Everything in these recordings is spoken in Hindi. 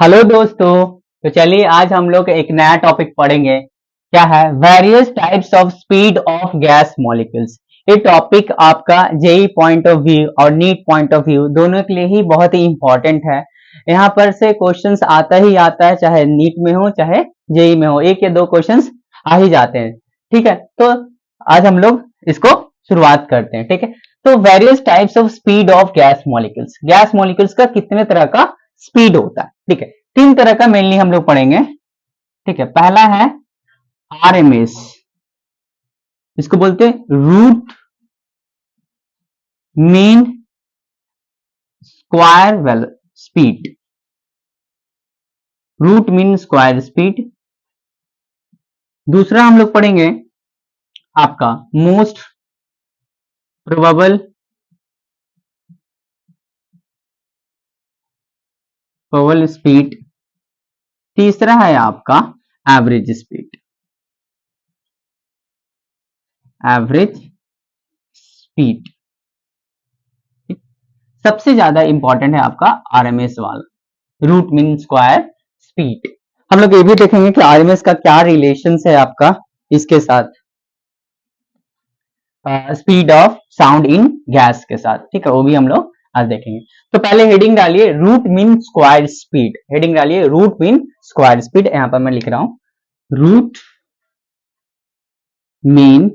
हेलो दोस्तों। तो चलिए आज हम लोग एक नया टॉपिक पढ़ेंगे। क्या है? Various types of speed of gas molecules. ये टॉपिक आपका जेई पॉइंट ऑफ व्यू और नीट पॉइंट ऑफ व्यू दोनों के लिए ही बहुत ही इंपॉर्टेंट है। यहाँ पर से क्वेश्चंस आता ही आता है, चाहे नीट में हो चाहे जेई में हो, एक या दो क्वेश्चंस आ ही जाते हैं। ठीक है, तो आज हम लोग इसको शुरुआत करते हैं। ठीक है, तो various types of speed of gas molecules का कितने तरह का स्पीड होता है। ठीक है, तीन तरह का मेनली हम लोग पढ़ेंगे। ठीक है, पहला है आरएमएस, इसको बोलते हैं root mean square well speed. Root mean square speed. दूसरा हम लोग पढ़ेंगे आपका मोस्ट प्रोबेबल स्पीड। तीसरा है आपका एवरेज स्पीड। एवरेज स्पीड सबसे ज्यादा इंपॉर्टेंट है आपका आरएमएस वाला, रूट मीन स्क्वायर स्पीड। हम लोग ये भी देखेंगे कि आरएमएस का क्या रिलेशन है आपका इसके साथ, speed of sound in gas के साथ। ठीक है, वो भी हम लोग आज देखेंगे। तो पहले हेडिंग डालिए root mean square speed. Heading डालिए रूट मीन स्क्वायर स्पीड। यहां पर मैं लिख रहा हूं रूट मीन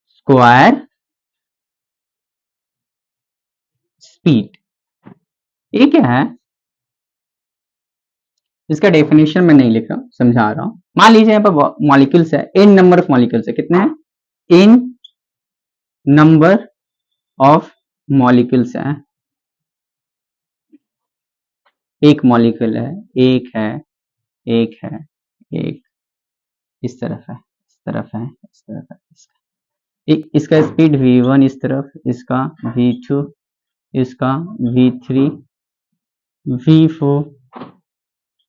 स्क्वायर स्पीड। ये क्या है? इसका डेफिनेशन मैं नहीं लिख रहा हूं, समझा रहा हूं। मान लीजिए यहां पर मॉलिक्यूल्स है, एन नंबर ऑफ मॉलिक्यूल्स है। कितने हैं? एन नंबर ऑफ मॉलिक्यूल्स है। एक मॉलिक्यूल है, एक है, एक है, एक इस तरफ है, इस तरफ है, इस तरफ है, इसका स्पीड v1 इस तरफ, इसका v2, इसका v3, v4,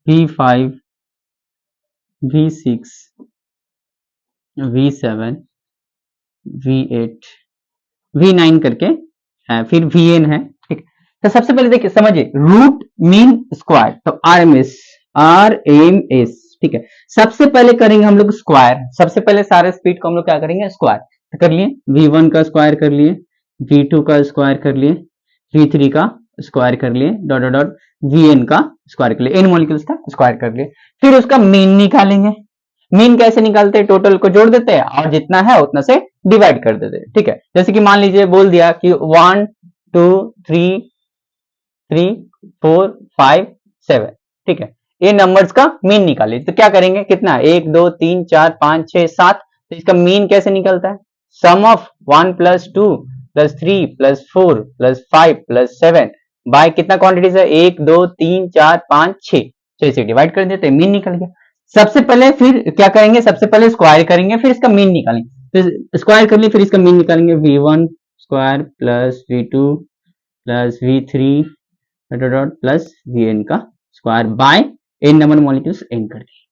v5, v6, v7, v8, v9 करके है, फिर vn है। ठीक, तो सबसे पहले देखिए समझिए रूट मीन स्क्वायर, तो आरएमएस, आरएमएस। ठीक है, सबसे पहले करेंगे हम लोग स्क्वायर। सबसे पहले सारे स्पीड को हम लोग क्या करेंगे? स्क्वायर। तो कर लिए v1 का स्क्वायर कर लिए, v2 का स्क्वायर कर लिए, v3 का स्क्वायर कर लिए, डॉट डॉट डॉट vn का स्क्वायर कर लिए, n मॉलिक्यूल्स का स्क्वायर कर लिए। फिर उसका मीन निकालेंगे। मीन कैसे निकालते हैं? टोटल को जोड़ देते हैं और जितना है उतना से डिवाइड कर देते हैं। ठीक है, जैसे कि मान लीजिए बोल दिया कि 1 2 3 3 4 5 7। ठीक है, ये नंबर्स का मीन निकालिए। तो क्या करेंगे? कितना? 1 2 3 4 5 6 7। तो इसका मीन कैसे निकलता है? Sum of 1 plus 2 plus 3 plus 4 plus 5 plus 7 by कितना क्वांटिटीज है? 1 2 3 4 5 6। 6 से डिवाइड कर देते हैं, मीन निकल गया। सबसे पहले फिर क्या करेंगे? सबसे पहले स्क्वायर करेंगे, फिर इसका मीन निकालेंगे। फिर स्क्वायर कर लिए, फिर इसका मीन निकालेंगे। v1 square plus v2 plus v3 dot plus vn का square by n number molecules n कर दिए।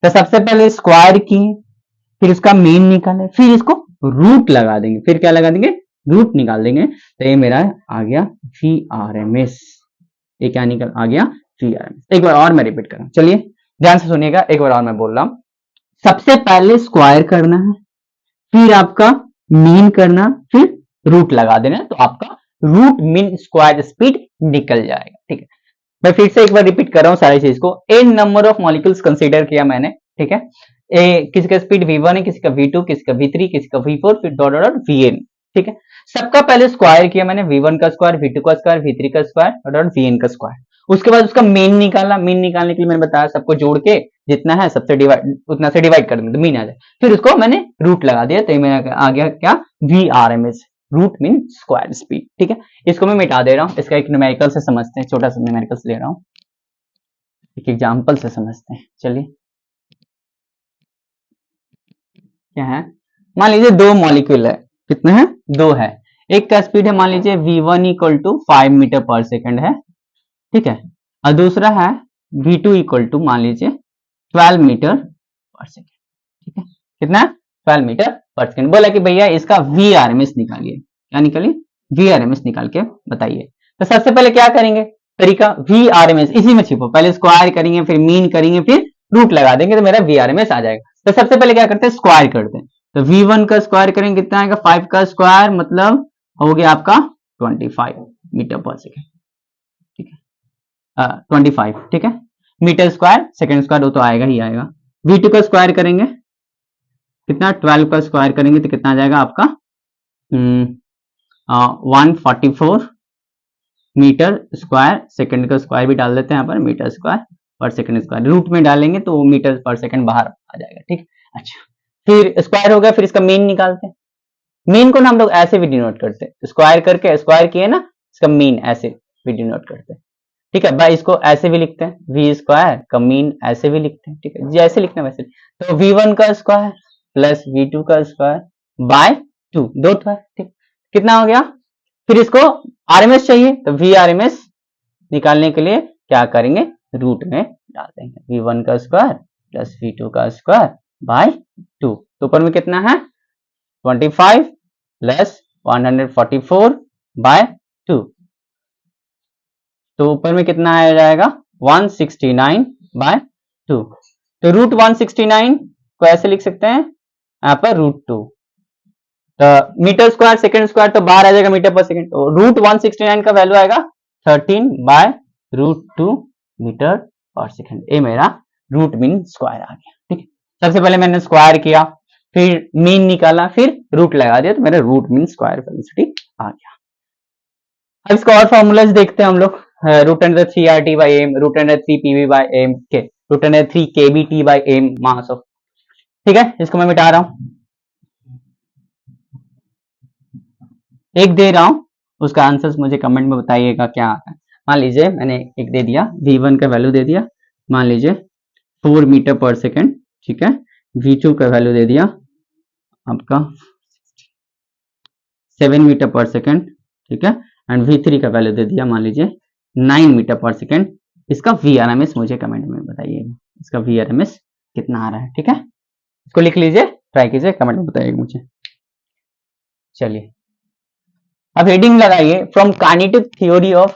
तो सबसे पहले स्क्वायर किए, फिर उसका मीन निकाले, फिर इसको रूट लगा देंगे। फिर क्या लगा देंगे? रूट निकाल देंगे। तो ये मेरा आ गया VRMS। ये क्या निकल आ गया? VRMS। एक बार और मैं रिपीट कर रहा हूं, चलिए ध्यान से सुनिएगा। एक बार और मैं बोल रहा हूं। सबसे पहले स्क्वायर करना है, फिर आपका मीन करना, फिर रूट लगा देना, तो आपका रूट मीन स्क्वायर स्पीड निकल जाएगा। ठीक है, मैं फिर से एक बार रिपीट कर रहा हूं सारी चीज को। N number of molecules consider किया मैंने। ठीक है, किसी का स्पीड v1 है, किसी का v2, किसी का v3, किसी का v4, फिर डॉट डॉट vn। ठीक है, सबका पहले स्क्वायर किया मैंने, v1 का स्क्वायर, v2 का स्क्वायर, v3 का स्क्वायर डॉट डॉट vn का स्क्वायर। उसके बाद उसका मीन निकाला। मीन निकालने के लिए मैंने बताया सबको जोड़ के जितना है सबसे डिवाइड, उतना से डिवाइड कर देंगे तो मीन आ जाए। फिर उसको मैंने रूट लगा दिया, तो मेरा आ गया क्या? VRMS, root mean square speed. ठीक है, इसको मैं मिटा दे रहा हूं। इसका एक न्यूमेरिकल से समझते हैं, छोटा सा न्यूमेरिकल ले रहा हूं, एक एग्जाम्पल से समझते हैं। चलिए क्या है? मान लीजिए दो मॉलिक्यूल है। कितने हैं? दो है। एक का स्पीड है मान लीजिए v1 इक्वल टू 5 मीटर पर सेकंड है। ठीक है, और दूसरा है v2 इक्वल टू मान लीजिए 12 मीटर पर सेकंड। ठीक है, कितना? 12 मीटर पर सेकंड। बोला कि भैया इसका VRMS निकालिए। क्या निकालिए? VRMS निकाल के बताइए। तो सबसे पहले क्या करेंगे? तरीका वी आर एम एस, इसी में छिपो, पहले स्क्वायर करेंगे फिर मीन करेंगे फिर रूट लगा देंगे तो मेरा वी आर एम एस आ जाएगा। तो सबसे पहले क्या करते हैं, स्क्वायर करते हैं। तो V1 का स्क्वायर करेंगे कितना आएगा, 5 का स्क्वायर मतलब हो गया आपका 25 मीटर पर सेकेंड, ठीक है, 25, ठीक है, मीटर स्क्वायर सेकेंड स्क्वायर वो तो आएगा ही आएगा। V2 का स्क्वायर करेंगे कितना, 12 का स्क्वायर करेंगे तो कितना आ जाएगा आपका 144 मीटर स्क्वायर सेकंड का स्क्वायर भी डाल देते हैं यहाँ पर, मीटर स्क्वायर पर सेकंड स्क्वायर रूट में डालेंगे तो मीटर पर सेकंड बाहर आ जाएगा, ठीक। अच्छा, फिर स्क्वायर हो गया, फिर इसका मीन निकालते हैं। मीन को ना हम लोग ऐसे भी डिनोट करते हैं, स्क्वायर करके स्क्वायर किए ना, इसका मीन ऐसे भी डिनोट करते हैं, ठीक है भाई। इसको ऐसे भी लिखते हैं, वी स्क्वायर का मीन ऐसे भी लिखते हैं, ठीक है, जैसे लिखना है वैसे। तो V1 का स्क्वायर प्लस V2 का स्क्वायर बाय 2, दो स्क्वायर, ठीक, कितना हो गया। फिर इसको आरएमएस चाहिए तो वी आरएमएस निकालने के लिए क्या करेंगे, रूट में डाल देंगे, V1 का स्क्वायर प्लस V2 का स्क्वायर बाय 2। तो ऊपर में कितना है 25 प्लस 144 बाय 2, तो ऊपर में कितना आ जाएगा 169 बाय 2। तो रूट 169 को ऐसे लिख सकते हैं यहाँ पर √2, तो मीटर स्क्वायर सेकंड स्क्वायर तो बाहर आ जाएगा मीटर पर सेकंड, तो रूट 169 का वैल्यू आएगा 13 बाय √2 मीटर पर सेकंड। ये मेरा रूट मीन स्क्वायर आ गया, ठीक है। सबसे पहले मैंने स्क्वायर किया, फिर मीन निकाला, फिर रूट लगा दिया, तो मेरा रूट मीन स्क्वायर वेलोसिटी आ गया। अब इसका और फॉर्मूलाज देखते हैं हम लोग, √3RT by M, √3PV by M के, √3KBT by M mass of, ठीक है। इसको मैं मिटा रहा हूं, एक दे रहा हूं, उसका आंसर मुझे कमेंट में बताइएगा क्या आता है। मान लीजिए मैंने एक दे दिया, V1 का वैल्यू दे दिया, मान लीजिए 4 मीटर पर सेकेंड, ठीक है। V2 का वैल्यू दे दिया आपका 7 मीटर पर सेकेंड, ठीक है, एंड V3 का वैल्यू दे दिया मान लीजिए 9 मीटर पर सेकेंड। इसका VRMS मुझे कमेंट में बताइएगा, इसका VRMS कितना आ रहा है, ठीक है। इसको लिख लीजिए, ट्राई कीजिए, कमेंट में बताइएगा मुझे। चलिए अब हेडिंग लगाइए, from kinetic theory of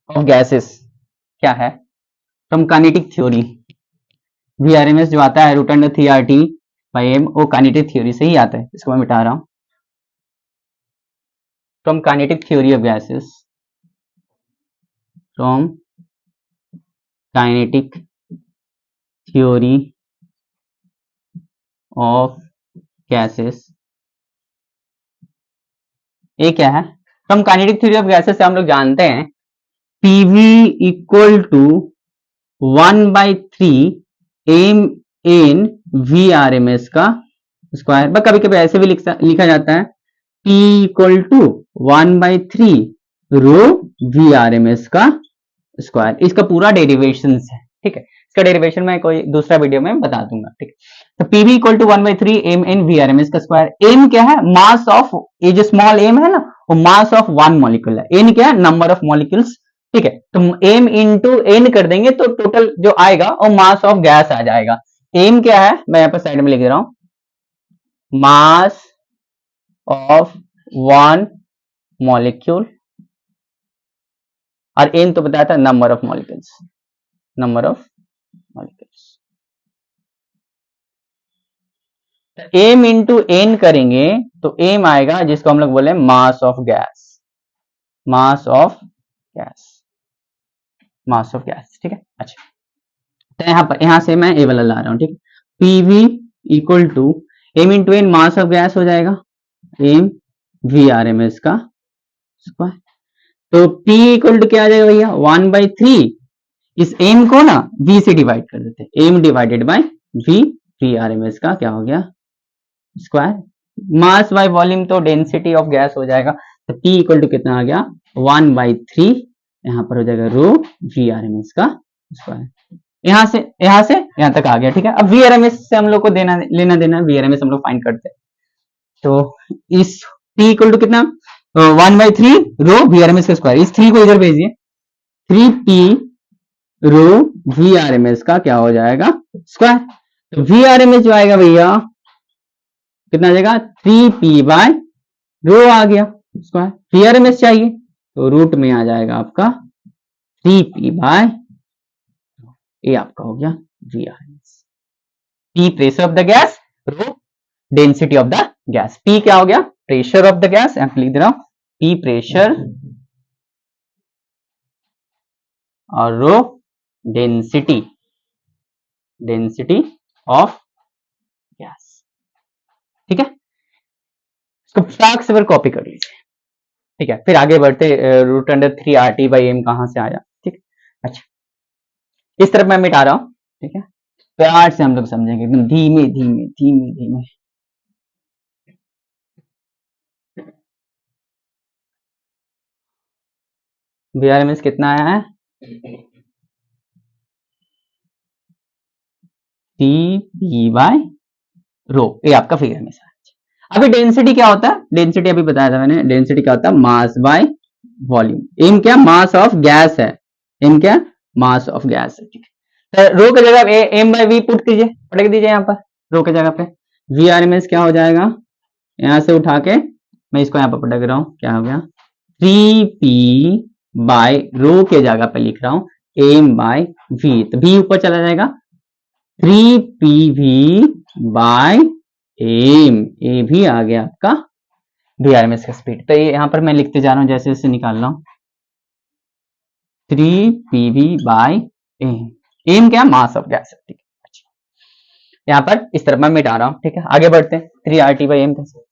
gases, क्या है, फ्रॉम काइनेटिक थ्योरी, VRMS जो आता है √3RT बाई एम, वो काइनेटिक थ्योरी से ही आता है। इसको मैं मिटा रहा हूं, from kinetic theory of gases, from kinetic theory of gases, ये क्या है, from kinetic theory of gases से हम लोग जानते हैं PV equal to 1/3 mn VRMS का स्क्वायर, कभी कभी ऐसे भी लिखा जाता है P equal to 1/3 rho VRMS का स्क्वायर। इसका पूरा डेरिवेशन है, ठीक है, इसका डेरिवेशन मैं कोई दूसरा वीडियो में बता दूंगा, ठीक है। तो PV equal to 1/3 mn VRMS का स्क्वायर। m क्या है, मास ऑफ, ये जो स्मॉल m है ना, वो मास ऑफ वन मॉलिक्यूल है, n क्या है, नंबर ऑफ मॉलिक्यूल्स, ठीक है। तो m इंटू n कर देंगे तो टोटल जो आएगा वो मास ऑफ गैस आ जाएगा। m क्या है, मैं यहाँ पर साइड में लिख दे रहा हूं, मास ऑफ वन मॉलिक्यूल, और n तो बताया था number of molecules, number of molecules. m into n करेंगे तो m आएगा जिसको हम लोग बोले मास of gas, mass of gas, mass of gas, ठीक है। अच्छा, तो यहां से मैं ए वाला ला रहा हूं, ठीक है। PV equal to m into n mass of gas हो जाएगा, m VRMS का स्क्वायर। तो P इक्वल टू क्या आ जाएगा भैया, 1/3, इस m को ना V से डिवाइड कर देते हैं, m divided by V, VRMS का क्या हो गया स्क्वायर, मास बाय वॉल्यूम तो डेंसिटी ऑफ गैस हो जाएगा। तो P इक्वल टू कितना आ गया 1/3, यहाँ पर हो जाएगा रो VRMS का स्क्वायर। यहां से यहां तक आ गया, ठीक है। अब VRMS से हम लोग को लेना देना, VRMS हम लोग फाइंड करते हैं। तो इस P इक्वल टू कितना 1/3 रो VRMS का स्क्वायर, इस 3 को इधर भेजिए, 3P रो VRMS का क्या हो जाएगा स्क्वायर। तो VRMS जो आएगा भैया कितना आ जाएगा 3P बाय रो आ गया स्क्वायर, VRMS चाहिए तो रूट में आ जाएगा आपका 3p बाय, ये आपका हो गया Vrms। P pressure of the gas, rho density of the gas. P क्या हो गया, प्रेशर ऑफ द गैस, यहाँ पे लिख दे रहा हूं P प्रेशर और rho density, density of gas. ठीक है, इसको फटाक से कॉपी कर लीजिए। ठीक है, फिर आगे बढ़ते, रूट अंडर 3RT/m कहां से आया। ठीक है, अच्छा इस तरफ मैं मिटा रहा हूं। ठीक है, प्यार से हम लोग समझेंगे, एकदम धीमे धीमे धीमे धीमे। Vrms कितना आया है, Tp बाय रो, ये आपका फिगर में है। अभी डेंसिटी क्या होता है, डेंसिटी अभी बताया था मैंने, डेंसिटी क्या होता है, मास बाय वॉल्यूम। एम क्या, मास ऑफ गैस है, एम क्या, मास ऑफ गैस है। ठीक है, तो रो की जगह एम बाय वी पुट कीजिए, पटक दीजिए यहाँ पर रो की जगह पे। Vrms क्या हो जाएगा, यहां से उठा के मैं इसको यहाँ पर पटक रहा हूं, क्या हो गया 3p बाय रो के जगह पे लिख रहा हूं एम बाय वी, तो v ऊपर चला जाएगा 3pv बाय एम, ये भी आ गया आपका Vrms का स्पीड। तो ये यहां पर मैं लिखते जा रहा हूं, जैसे जैसे निकाल रहा हूं 3pv बाय एम, एम क्या, मास ऑफ गैस। ठीक है, अच्छा यहां पर इस तरफ मैं मिटा रहा हूं। ठीक है, आगे बढ़ते हैं, 3RT/m कैसे।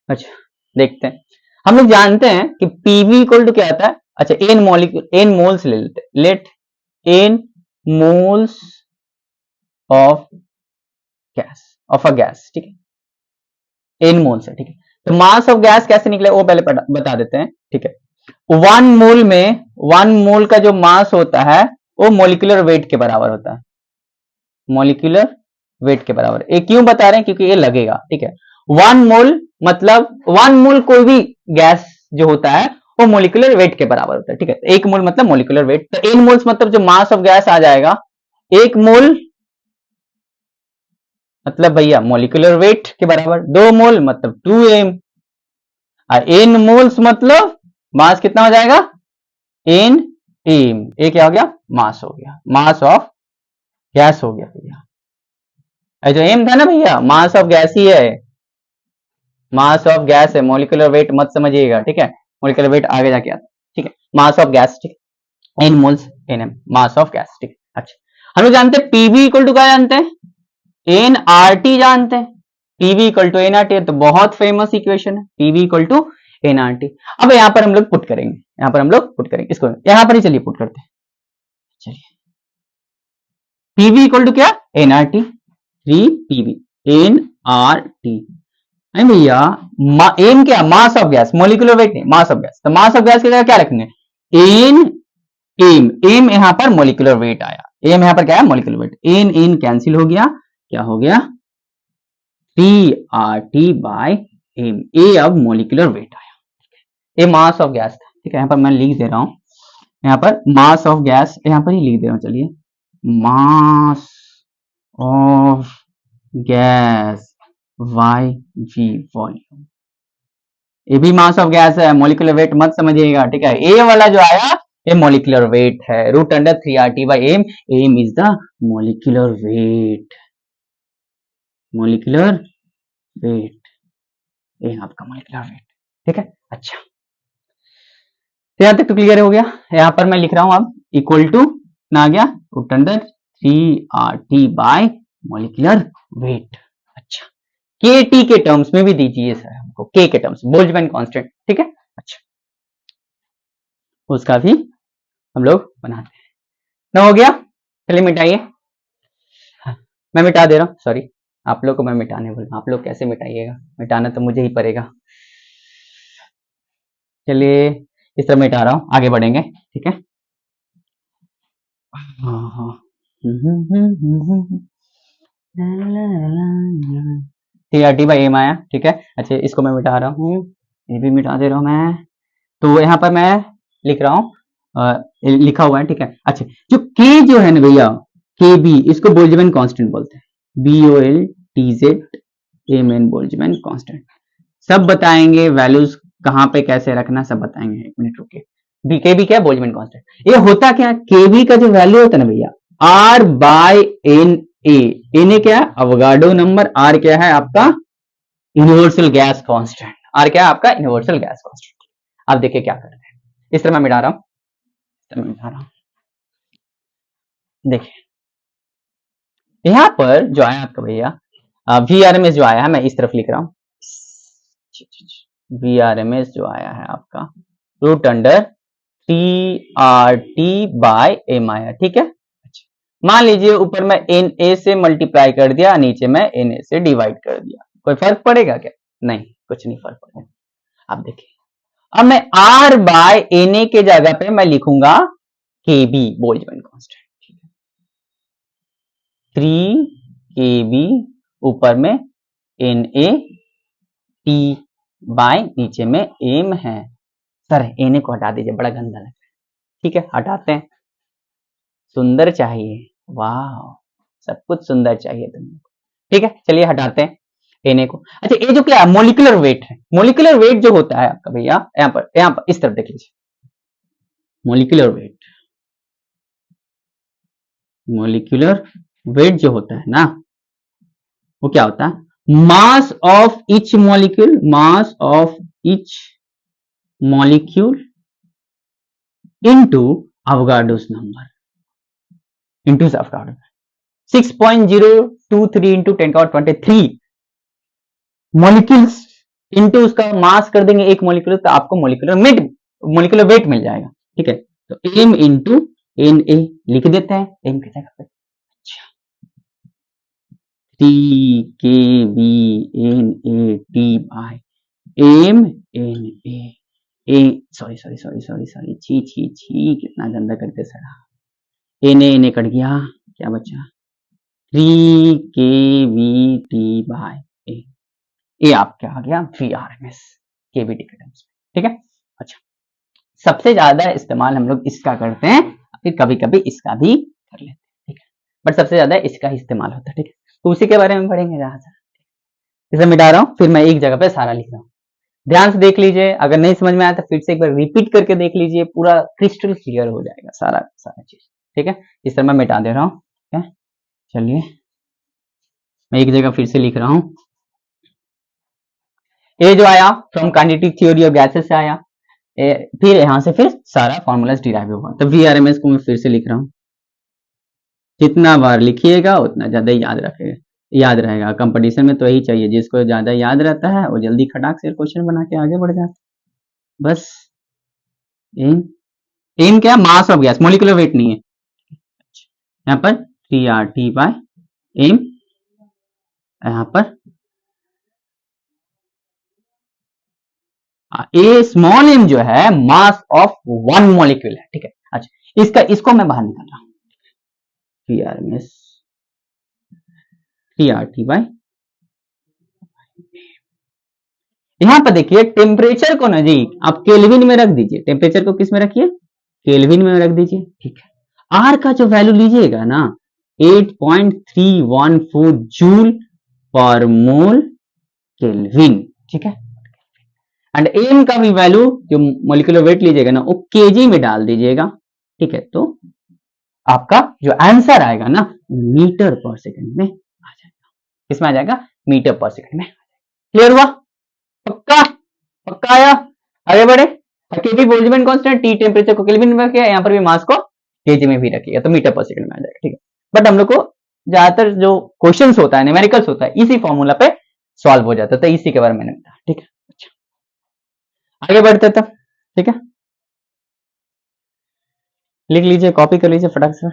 अच्छा देखते हैं, हम लोग जानते हैं कि पीवी इक्वल टू क्या आता है। अच्छा एन मॉलिक्यूल, एन मोल्स ले लेते, let N moles of gas, of a gas. ठीक है, एन मोल्स है। ठीक है, तो मास ऑफ गैस कैसे निकले वो पहले बता देते हैं। ठीक है, 1 मोल में, 1 मोल का जो मास होता है वो मोलिकुलर वेट के बराबर होता है, मोलिकुलर वेट के बराबर। ये क्यों बता रहे हैं, क्योंकि ये लगेगा। ठीक है, 1 मोल मतलब 1 मोल कोई भी गैस जो होता है वो मोलिकुलर वेट के बराबर होता है। ठीक है, 1 मोल मतलब मोलिकुलर वेट, तो एन मोल्स मतलब जो मास ऑफ गैस आ जाएगा, 1 मोल मतलब भैया मोलिकुलर वेट के बराबर, 2 मोल मतलब 2m, और एन मोल्स मतलब मास कितना हो जाएगा, एन एम, ये क्या हो गया, मास हो गया, मास ऑफ गैस हो गया भैया। जो एम था ना भैया, मास ऑफ गैस ही है, मास ऑफ गैस है, मोलिकुलर वेट मत समझिएगा। ठीक है, मोलिकुलर वेट आगे जाके आता है। ठीक है, मास ऑफ गैस, ठीक है, N moles N M, mass of gas. ठीक है, अच्छा हम लोग जानते हैं पीवी इक्वल टू क्या जानते हैं, एन आर टी जानते हैं, PV equal to N R T, तो बहुत फेमस इक्वेशन है PV equal to N R T. अब यहां पर हम लोग पुट करेंगे, यहां पर हम लोग पुट करेंगे इसको, यहां पर ही चलिए पुट करते हैं। चलिए पीवी इक्वल टू क्या, N R T, 3pv N R T. नहीं भैया, एम क्या, mass of gas, molecular weight नहीं, मास ऑफ गैस, तो मास ऑफ गैस की जगह क्या रखेंगे, एन एम, एम यहां पर मोलिकुलर वेट आया, एम यहां पर क्या है, molecular weight, N N cancel हो गया, क्या हो गया 3RT बाय एम, ए अब मोलिकुलर वेट आया, ये मास ऑफ गैस था। ठीक है, यहां पर मैं लिख दे रहा हूं, यहां पर मास ऑफ गैस यहां पर ही लिख दे रहा हूं, चलिए mass of gas Y G volume, ये भी मास ऑफ गैस है, मोलिकुलर वेट मत समझिएगा। ठीक है, ए वाला जो आया ये मोलिकुलर वेट है, root under 3RT/m, M is the molecular weight, molecular weight, ये आपका मोलिकुलर वेट। ठीक है, अच्छा तो यहां तक तो क्लियर हो गया। यहां पर मैं लिख रहा हूं अब इक्वल टू ना आ गया, root under 3RT by molecular weight. अच्छा के टी के टर्म्स में भी दीजिए सर हमको, के के टर्म्स, बोल्ट्जमैन कांस्टेंट। ठीक है, अच्छा उसका भी हम लोग बनाते हैं ना, हो गया। चलिए मिटाइए, मैं मिटा दे रहा हूं, सॉरी आप लोग को मैं मिटाने बोला, आप लोग कैसे मिटाइएगा, मिटाना तो मुझे ही पड़ेगा। चलिए इस तरह मिटा रहा हूं, आगे बढ़ेंगे। ठीक है, हाँ हाँ 3RT/m आया। ठीक है, अच्छा इसको मैं मिटा रहा हूँ, ये भी मिटा दे रहा हूँ मैं, तो यहाँ पर मैं लिख रहा हूँ लिखा हुआ है। ठीक है, अच्छा जो के जो है ना भैया, KB, इसको बोल्ट्जमैन कांस्टेंट बोलते हैं, BOLTZ बोल्ट्जमैन कांस्टेंट। सब बताएंगे, वैल्यूज कहां पे कैसे रखना सब बताएंगे, एक मिनट रुकिए। केबी क्या है? Boltzmann constant. ये होता क्या है, केबी का जो वैल्यू होता है ना भैया, R by N A, N A क्या है? अवगाडो नंबर, आर क्या है आपका? Universal gas constant. आर क्या है आपका? Universal gas constant. अब देखिए क्या करते हैं, इस तरह मैं मिटा रहा हूं, इस तरह मैं मिटा रहा हूं। देखिए यहां पर जो आया आपका भैया VRMS जो आया है, मैं इस तरफ लिख रहा हूं, VRMS जो आया है आपका root under TRT by M आया, ठीक है। मान लीजिए ऊपर मैं NA से मल्टीप्लाई कर दिया, नीचे मैं NA से डिवाइड कर दिया, कोई फर्क पड़ेगा क्या? नहीं, कुछ नहीं फर्क पड़ेगा। अब देखिए, अब मैं R बाय NA के जगह पे मैं लिखूंगा KB बोल्ट्जमैन कांस्टेंट, 3 KB ऊपर में NA T बाय नीचे में M है। सर NA को हटा दीजिए, बड़ा गंदा लगता है, ठीक है हटाते हैं। सुंदर चाहिए, वाह सब कुछ सुंदर चाहिए तुमको, ठीक है चलिए हटाते हैं NA को। अच्छा ये जो क्या है, मोलिकुलर वेट है, मोलिकुलर वेट जो होता है आपका भैया यहाँ पर इस तरफ देख लीजिए, मोलिकुलर वेट जो होता है ना, वो क्या होता है? Mass of each molecule, mass of each molecule into Avogadro's number, into Avogadro 6.023 into 10⁻23 molecules into उसका मास कर देंगे एक मॉलिक्यूल, तो आपको मोलिकुलर वेट मिल जाएगा, ठीक है। तो एम इंटू NA लिख देते हैं एम की जगह पे, TKBNAT by M NA sorry छी कितना गंदा करके सड़ा, NA कट गया, क्या बचा? 3KBT बाय ये आपका आ गया VRMS KBT के टर्म्स में, ठीक है। अच्छा सबसे ज्यादा इस्तेमाल हम लोग इसका करते हैं, फिर कभी कभी इसका भी कर लेते हैं, ठीक है, बट सबसे ज्यादा इसका ही इस्तेमाल होता है, ठीक है। तो उसी के बारे में पढ़ेंगे जहां से, इसे मिटा रहा हूं, फिर मैं एक जगह पे सारा लिख रहा हूं, ध्यान से देख लीजिए, अगर नहीं समझ में आया तो फिर से एक बार रिपीट करके देख लीजिए, पूरा क्रिस्टल क्लियर हो जाएगा सारा चीज, ठीक है। इस तरह मैं मिटा दे रहा हूं, ठीक है। चलिए मैं एक जगह फिर से लिख रहा हूं, ये जो आया from kinetic theory of gases से आया, फिर यहां से फिर सारा फॉर्मूलाज डिराइव हुआ, तो VRMS को मैं फिर से लिख रहा हूं, जितना बार लिखिएगा उतना ज्यादा याद रहेगा, कंपटीशन में तो यही चाहिए, जिसको ज्यादा याद रहता है वो जल्दी खटाक से क्वेश्चन बना के आगे बढ़ जाता है। बस एम क्या? Mass of gas, molecular weight नहीं है, यहाँ पर 3RT बाय एम, यहाँ पर ए स्मॉल एम जो है मास ऑफ वन मॉलिक्यूल है, ठीक है। अच्छा इसको मैं बाहर निकाल रहा हूं, VRMS 3RT बाय, यहां पर देखिए टेम्परेचर को नजीक आप केल्विन में रख दीजिए, टेम्परेचर को किस में रखिए? केल्विन में रख दीजिए, ठीक है। आर का जो वैल्यू लीजिएगा ना 8.314 जूल पर मोल केल्विन, ठीक है। एंड एम का भी वैल्यू जो मोलिकुलर वेट लीजिएगा ना वो केजी में डाल दीजिएगा, ठीक है। तो आपका जो आंसर आएगा ना मीटर पर सेकंड में आ जाएगा, किसमें आ जाएगा? मीटर पर सेकंड में। क्लियर हुआ? पक्का पक्का आया? आगे बढ़े, केबी बोल्ट्जमैन कांस्टेंट, टी टेम्परेचर को केल्विन में रखिए, यहाँ पर भी मास को केजी में भी रखिएगा, तो मीटर पर सेकंड में आ जाएगा, ठीक है। बट हम लोग को ज्यादातर जो क्वेश्चंस होता है, न्यूमेरिकल्स होता है, इसी फॉर्मूला पे सॉल्व हो जाता है, तो इसी के बारे में मैंने बताया, ठीक है। अच्छा आगे बढ़ते तब, ठीक है, लिख लीजिए, कॉपी कर लीजिए फटाक से,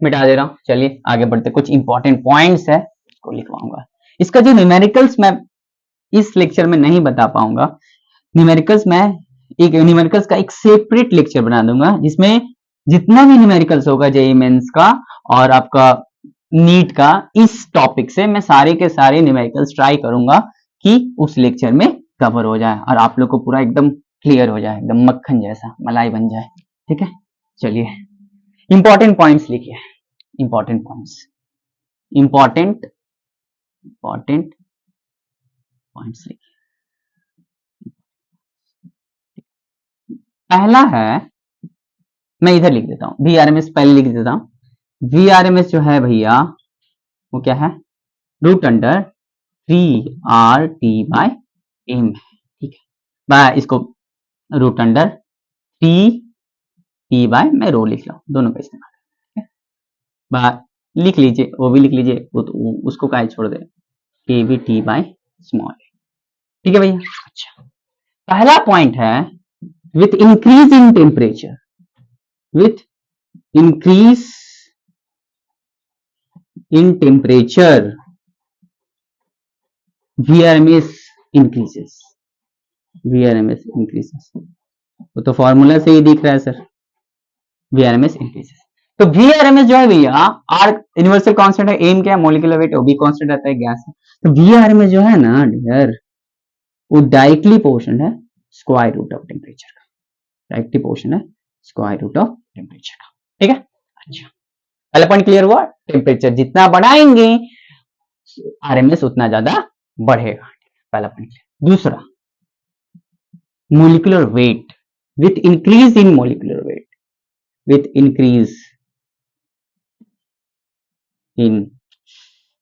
मिटा दे रहा हूं। चलिए आगे बढ़ते, कुछ इंपॉर्टेंट पॉइंट्स है उसको लिखवाऊंगा। इसका जो न्यूमेरिकल्स मैं इस लेक्चर में नहीं बता पाऊंगा, न्यूमेरिकल्स मैं न्यूमेरिकल्स का एक सेपरेट लेक्चर बना दूंगा, जिसमें जितना भी न्यूमेरिकल्स होगा जेईई मेंस का और आपका नीट का, इस टॉपिक से मैं सारे के सारे न्यूमेरिकल्स ट्राई करूंगा कि उस लेक्चर में कवर हो जाए और आप लोग को पूरा एकदम क्लियर हो जाए, एकदम मक्खन जैसा मलाई बन जाए, ठीक है। चलिए इंपॉर्टेंट पॉइंट्स लिखिए, important points, important important points लिखिए। पहला है, मैं इधर लिख देता हूं, VRMS पहले लिख देता हूं। VRMS जो है भैया वो क्या है, रूट अंडर 3RT/m, ठीक है। मैं इसको रूट अंडर 3T/ मैं रो लिख रहा हूं, दोनों का इस्तेमाल, ठीक है। लिख लीजिए, वो भी लिख लीजिए, वो तो उसको का छोड़ दे, KVT/स्मॉल, ठीक है भैया। अच्छा, पहला पॉइंट है with increase in temperature, with increase in temperature VRMS increases, VRMS increases, वो तो फॉर्मूला से ही दिख रहा है सर, VRMS increases। तो VRMS जो है भैया, आर यूनिवर्सल कांस्टेंट है, एम क्या है, मोलिकुलर वेट, वो भी कांस्टेंट रहता है गैस। तो VRMS जो है ना डियर, वो डायरेक्टली पोर्शन है स्क्वायर रूट ऑफ टेम्परेचर का, डायरेक्टली पोर्शन है स्क्वायर रूट ऑफ टेम्परेचर का, ठीक है। अच्छा, पहला पॉइंट क्लियर हुआ, टेम्परेचर जितना बढ़ाएंगे आरएमएस उतना ज्यादा बढ़ेगा, पहला पॉइंट। दूसरा, molecular weight, with increase in molecular weight, with increase in,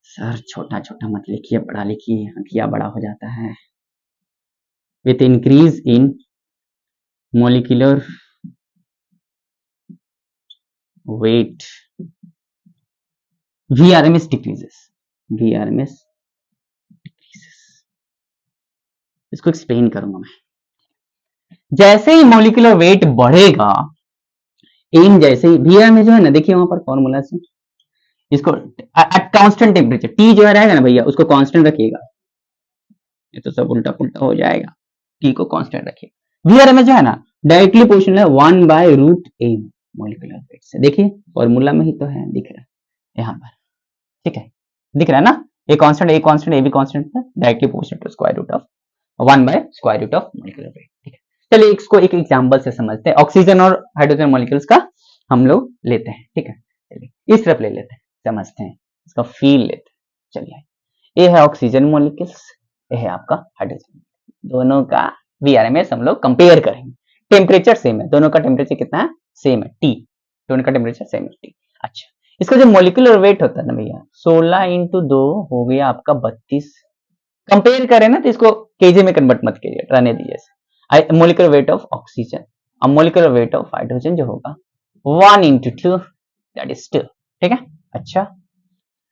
sir छोटा छोटा मत लिखिए, बड़ा लिखिए, अंकिया बड़ा हो जाता है। With increase in molecular weight VRMS decreases, VRMS decreases। इसको एक्सप्लेन करूंगा मैं। जैसे ही मोलिकुलर वेट बढ़ेगा, एम जैसे ही VRMS जो है ना, देखिए वहां पर फॉर्मूला से इसको एट कांस्टेंट टेम्परेचर, टी जो है रहेगा ना भैया, उसको कांस्टेंट रखिएगा, ये तो सब उल्टा पुल्टा हो जाएगा, टी को कांस्टेंट रखिएगा। VRMS जो है ना डायरेक्टली पोर्शनल है 1/√m मोलिकुलर वेट से, देखिए फॉर्मूला में ही तो है, दिख रहा है यहाँ पर, ठीक है, दिख रहा है ना, ए कांस्टेंट, ए कांस्टेंट, ए भी कांस्टेंट है, directly proportional to square root of 1/√of molecular weight, ठीक है। चलिए इसको एक एग्जांपल से समझते हैं, ऑक्सीजन और हाइड्रोजन मॉलिक्यूल्स का हम लोग लेते हैं, ठीक है। चलिए इस तरफ ले लेते हैं, समझते हैं, इसका फील लेते हैं। चलिए, ये है ऑक्सीजन मॉलिक्यूल्स, ये है आपका हाइड्रोजन, दोनों का VRMS हम लोग कंपेयर करेंगे। टेम्परेचर सेम है, दोनों का टेम्परेचर कितना है, सेम है, T, दोनों का टेम्परेचर सेम है, T। अच्छा, इसका जो मोलिकुलर वेट होता है ना भैया, 16 × 2 हो गया आपका 32। कंपेयर करें ना तो इसको केजी में कन्वर्ट मत कीजिए, रहने दीजिए। मोलिकुलर वेट ऑफ ऑक्सीजन और मोलिकुलर वेट ऑफ हाइड्रोजन जो होगा 1 × 2, दैट इज 2, ठीक है। अच्छा,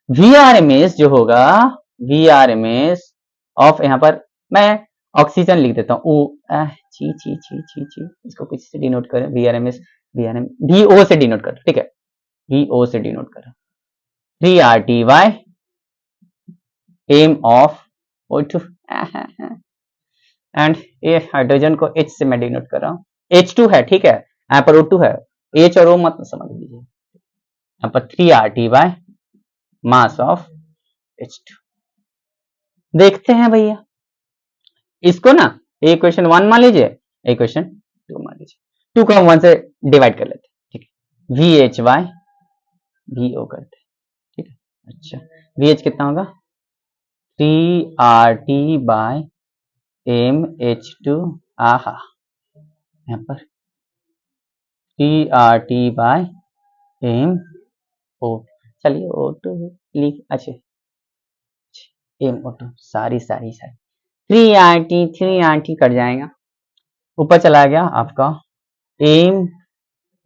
VRMS जो होगा, VRMS ऑफ, यहाँ पर मैं ऑक्सीजन लिख देता हूँ, ची ची ची ची ची, इसको किसी से डिनोट करें, VRMS, VO से डिनोट करो, ठीक है, VO से डिनोट करो, 3RT/m ऑफ O2 एंड ये हाइड्रोजन को H से मैं डिनोट कर रहा हूँ, H2 है, ठीक है, यहाँ पर O2 है, H और O मत समझ लीजिए, यहाँ पर 3RT/ मास ऑफ H2। देखते हैं भैया इसको ना, इक्वेशन 1 मान लीजिए, इक्वेशन 2 मान लीजिए, 2 को हम 1 से डिवाइड कर लेते हैं, ठीक है, VH/VO करते हैं, ठीक है। अच्छा, VH कितना होगा, 3RT/mH2, आहा, यहाँ पर 3RT/mO, चलिए O2 लिख, अच्छा MO2, सारी 3RT कट जाएगा, ऊपर चला गया आपका MO2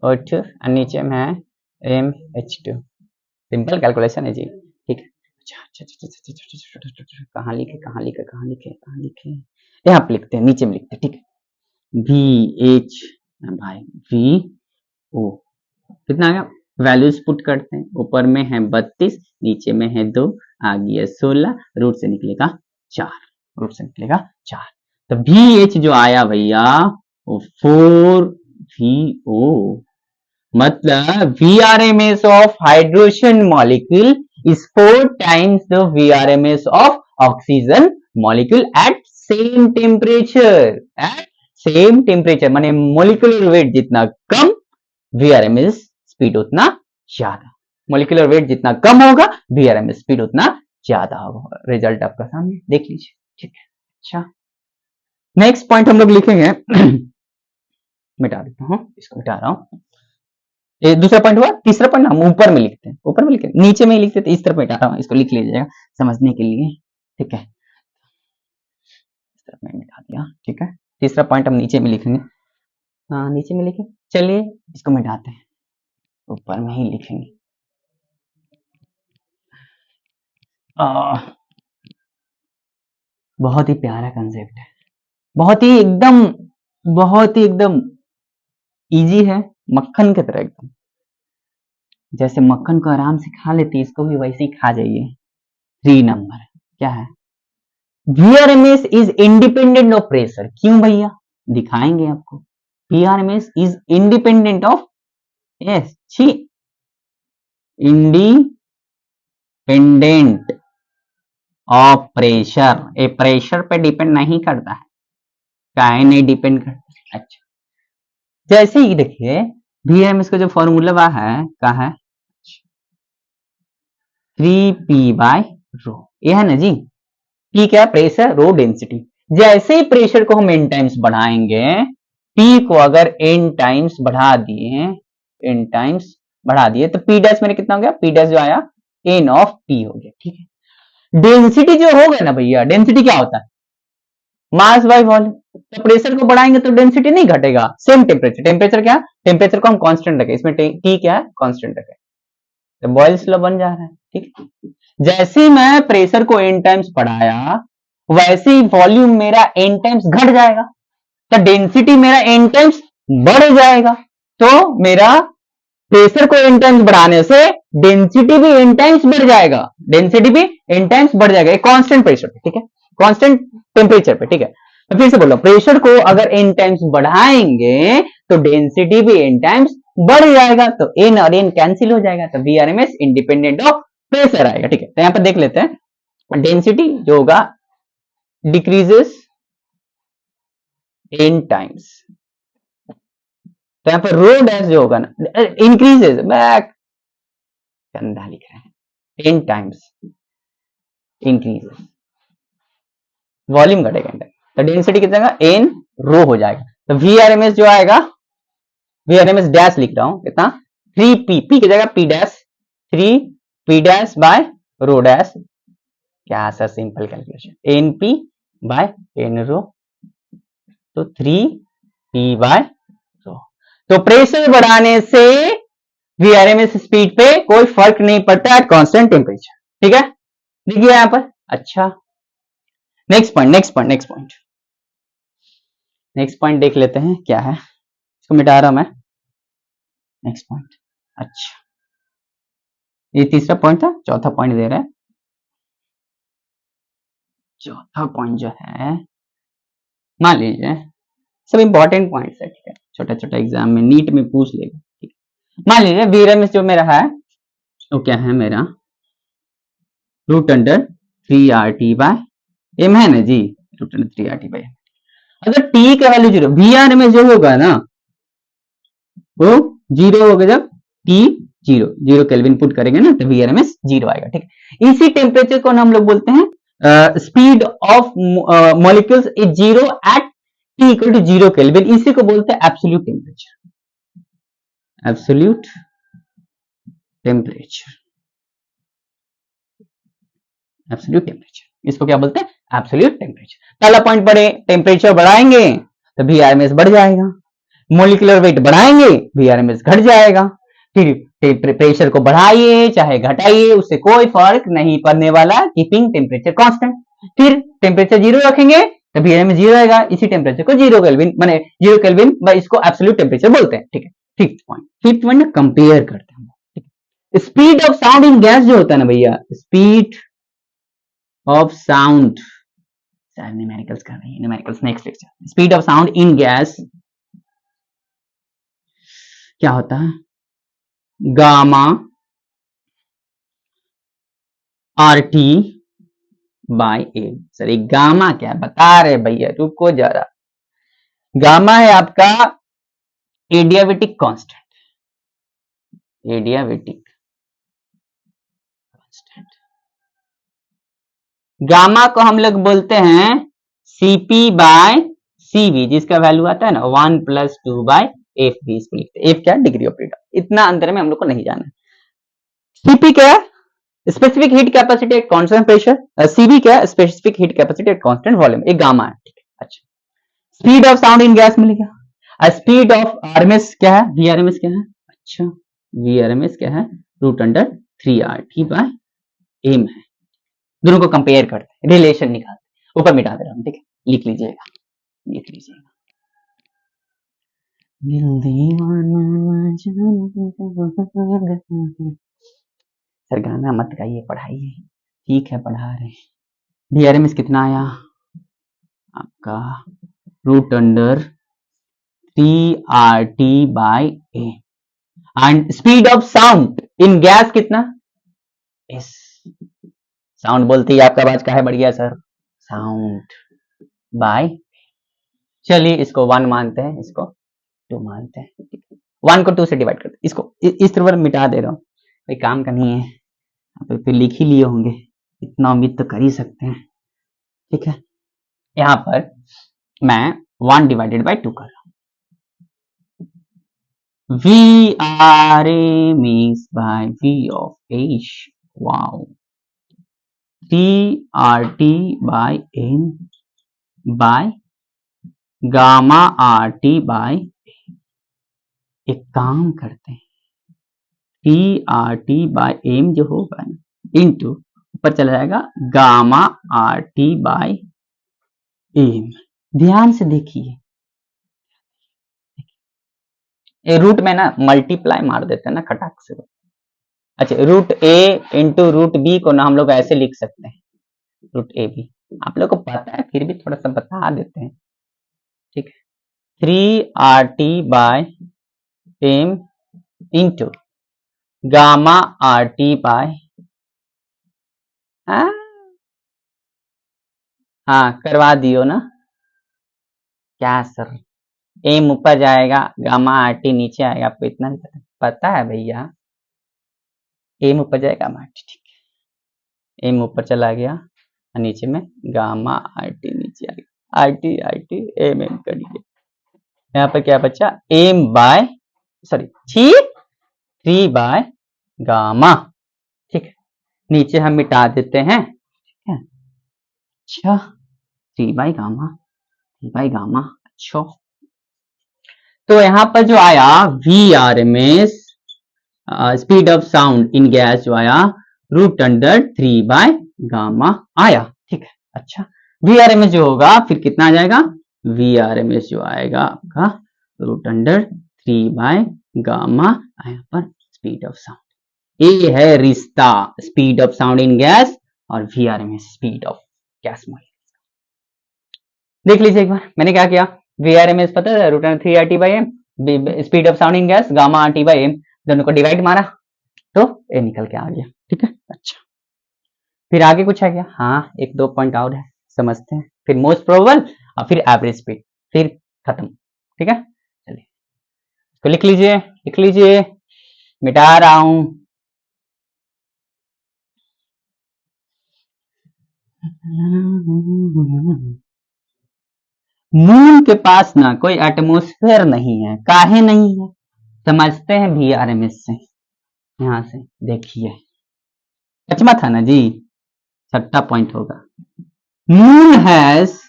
और नीचे में है MH2, सिंपल कैलकुलेशन है जी, ठीक है। कहाँ लिखे, यहाँ पे लिखते हैं, नीचे में लिखते हैं, ठीक है। VH भाई VO कितना आ गया, वैल्यूज पुट करते हैं, ऊपर में है 32, नीचे में है 2, आ गया 16, रूट से निकलेगा 4, रूट से निकलेगा 4। तो VH जो आया भैया वो 4VO, मतलब VRMS of hydrogen molecule is 4 times the VRMS of oxygen molecule at same temperature, at same temperature, माने molecular weight जितना कम VRMS स्पीड उतना ज्यादा, मोलिकुलर वेट जितना कम होगा वीआरएमएस स्पीड उतना ज्यादा होगा। रिजल्ट आपका सामने देख लीजिए, ठीक है। अच्छा, नेक्स्ट पॉइंट हम लोग लिखेंगे मिटा देता हूं, इसको मिटा रहा हूं। ये दूसरा पॉइंट हुआ। तीसरा पॉइंट हम ऊपर में लिखते हैं, ऊपर में लिखते हैं, नीचे में ही लिखते थे, इस तरफ मिटा रहा हूं, इसको लिख लीजिएगा समझने के लिए, ठीक है। इस तरफ मैं मिटा दिया, ठीक है। तीसरा पॉइंट हम नीचे में लिखेंगे, हाँ नीचे में लिखे। चलिए इसको मिटाते हैं, ऊपर में ही लिखेंगे। बहुत ही प्यारा कंसेप्ट है, बहुत ही एकदम इजी है, मक्खन की तरह एकदम। जैसे मक्खन को आराम से खा लेती है, इसको भी वैसे ही खा जाइए। 3 नंबर क्या है? VRMS is independent of pressure. क्यों भैया? दिखाएंगे आपको। VRMS is independent of, yes छी, इंडिपेंडेंट ऑफ प्रेशर। ये प्रेशर पे डिपेंड नहीं करता है, काहे नहीं डिपेंड करता। अच्छा, जैसे ही देखिए VRMS का जो फॉर्मूला है क्या है? 3P/ρ, ये है ना जी। P क्या है? Pressure, rho density. जैसे ही प्रेशर को हम n टाइम्स बढ़ाएंगे, P को अगर n टाइम्स बढ़ा दिए, तो P डैश मेरे कितना हो गया? P डैश जो आया n ऑफ P हो गया, ठीक है। डेंसिटी जो होगा ना भैया, डेंसिटी क्या होता है? Mass by volume. तो प्रेशर को बढ़ाएंगे तो डेंसिटी नहीं घटेगा, सेम टेम्परेचर। टेम्परेचर क्या? टेम्परेचर को हम कांस्टेंट रखें, इसमें T क्या है? कांस्टेंट रखें, तो बॉयल्स लॉ बन जा रहा है, ठीक है। जैसे ही मैं प्रेशर को n टाइम्स बढ़ाया, वैसे ही वॉल्यूम मेरा n टाइम्स घट जाएगा, तो डेंसिटी मेरा n टाइम्स बढ़ जाएगा। तो मेरा प्रेशर को n टाइम्स बढ़ाने से डेंसिटी भी n टाइम्स बढ़ जाएगा, एक कांस्टेंट प्रेशर पे, ठीक है, कांस्टेंट टेम्परेचर पे, ठीक है। तो फिर से बोलो, प्रेशर को अगर n टाइम्स बढ़ाएंगे तो डेंसिटी भी n टाइम्स बढ़ जाएगा, तो n और n कैंसिल हो जाएगा, तो VRMS इंडिपेंडेंट ऑफ प्रेशर आएगा, ठीक है। तो यहां पर देख लेते हैं, डेंसिटी जो होगा डिक्रीजेस n टाइम्स, तो यहां पर रो डैश जो होगा ना, इंक्रीजेस, बैक गंदा लिख रहे हैं, n टाइम्स इंक्रीजेस, वॉल्यूम घटेगा, तो डेंसिटी कितना होगा? n रो हो जाएगा। तो VRMS जो आएगा, VRMS डैश लिख रहा हूं, कितना? 3P, P की जगह P dash, 3P dash by rho dash, क्या sir simple calculation, NP by n rho, तो 3P/ρ। तो प्रेशर बढ़ाने से VRMS स्पीड पे कोई फर्क नहीं पड़ता एट कांस्टेंट टेम्परेचर, ठीक है, देखिए यहां पर। अच्छा, नेक्स्ट पॉइंट देख लेते हैं क्या है, इसको मिटा रहा हूं मैं। नेक्स्ट पॉइंट, अच्छा ये तीसरा पॉइंट था, चौथा पॉइंट दे रहा है। चौथा पॉइंट जो है, मान लीजिए सब इंपॉर्टेंट पॉइंट्स है, ठीक है, छोटा छोटा एग्जाम में नीट में पूछ लेगा, ठीक है। मान लीजिए VRMS जो मेरा है वो क्या है मेरा? √3RT/m है ना जी, √3RT/m। अगर T का वैल्यू 0, VRMS जो होगा ना वो 0 होगा, जब T 0 केल्विन पुट करेंगे ना तो VRMS 0 आएगा, ठीक है। इसी टेम्परेचर को हम लोग बोलते हैं speed of molecules is 0 at T equal to 0 kelvin, इसी को बोलते हैं एब्सोल्यूट टेम्परेचर, इसको क्या बोलते हैं? Absolute temperature. पहला पॉइंट पढ़े, टेम्परेचर बढ़ाएंगे तो VRMS बढ़ जाएगा, मोलिकुलर वेट बढ़ाएंगे VRMS घट जाएगा। फिर प्रेशर को बढ़ाइए चाहे घटाइए, उससे कोई फर्क नहीं पड़ने वाला, कीपिंग टेम्परेचर कांस्टेंट। फिर टेम्परेचर 0 रखेंगे तो VRMS 0 आएगा, इसी टेम्परेचर को 0 केल्विन माने 0 केल्विन, इसको एब्सोल्यूट टेम्परेचर बोलते हैं, ठीक है। फिफ्थ पॉइंट कंपेयर करते हैं। Speed of sound in gas जो होता है ना भैया, स्पीड ऑफ साउंड, न्यूमेरिकल्स कर रहे हैं, numericals next lecture. Speed of sound in gas क्या होता है? Gamma RT by A। Sir ये गामा क्या है बता रहे भैया, रुको जरा। गामा है आपका adiabatic constant, adiabatic constant. Gamma को हम लोग बोलते हैं सीपी बाय सीवी, जिसका वैल्यू आता है ना 1 + 2 बाय एफ बी, इसको लिखते हैं। एफ क्या? Degree of freedom. इतना अंतर में हम लोग को नहीं जाना है। सीपी क्या है? Specific heat capacity at constant pressure. CV क्या है? Specific heat capacity at constant volume. एक गामा है, ठीक है। अच्छा, speed of sound in gas मिलेगा। स्पीड ऑफ आरएमएस क्या है? वीआरएमएस क्या है? अच्छा, वीआरएमएस क्या है? √3RT/m है। दोनों को कंपेयर करते हैं, रिलेशन निकालते, ऊपर मिटा दे रहा हूं, ठीक है। लिख लीजिएगा, लिख लीजिएगा। सर गाना मत गाइए, पढ़ाइए। ठीक है, पढ़ा रहे हैं। वीआरएमएस कितना आया आपका? √3RT/m। And speed of sound in gas कितना? एस। साउंड बोलते ही आपका आवाज का है बढ़िया सर, साउंड बाय। चलिए इसको 1 मानते हैं, इसको 2 मानते हैं, ठीक है। 1 को 2 से डिवाइड करते हैं, इसको इस तरफ मिटा दे रहा हूँ, कोई काम का नहीं है। तो फिर लिख ही लिए होंगे, इतना उम्मीद तो कर ही सकते हैं, ठीक है। यहाँ पर मैं 1 / 2 कर रहा हूँ। VRMS by V of H, wow, 3RT/m by gamma RT/m। एक काम करते हैं, 3RT/m जो होगा ना, इंटू ऊपर चला जाएगा गामा RT/m। ध्यान से देखिए, रूट में ना मल्टीप्लाई मार देते हैं ना खटाक से। अच्छा, √A × √B को ना हम लोग ऐसे लिख सकते हैं, √AB। आप लोग को पता है, फिर भी थोड़ा सा बता देते हैं, ठीक है। 3RT/m इंटू गामा RT/, हाँ करवा दियो ना, क्या सर? एम ऊपर जाएगा, गामा RT नीचे आएगा, आपको इतना नहीं पता है भैया? एम ऊपर जाएगा, गामा RT, ठीक है। एम ऊपर चला गया, नीचे में गामा RT नीचे आ गया, RT एम कर दिए। यहाँ पर क्या बचा? सॉरी 3 गामा, ठीक है। नीचे हम मिटा देते हैं, ठीक है। अच्छा, 3 गामा। अच्छा, तो यहाँ पर जो आया VRMS speed of sound in gas जो आया √3 गामा आया, ठीक है। अच्छा, VRMS जो होगा फिर कितना आ जाएगा? VRMS जो आएगा आपका √3 गामा आया पर स्पीड ऑफ साउंड। ये है रिश्ता, speed of sound in gas और VRMS speed of gas molecule. देख लीजिए एक बार, मैंने क्या किया? VRMS पता है √3RT/m, speed of sound in gas gamma RT/m, दोनों को डिवाइड मारा तो ए निकल के आ गया, ठीक है। अच्छा, फिर आगे कुछ है क्या? हाँ, 1-2 पॉइंट और है, समझते हैं। फिर मोस्ट प्रोबेबल और फिर एवरेज स्पीड, फिर खत्म, ठीक है। चलिए इसको लिख लीजिए, लिख लीजिए, मिटा रहा हूं। मून के पास ना कोई एटमॉस्फेयर नहीं है, काहे नहीं है? समझते हैं VRMS से। यहां से देखिए, पचमा था ना जी, 6ठा पॉइंट होगा। मून हैज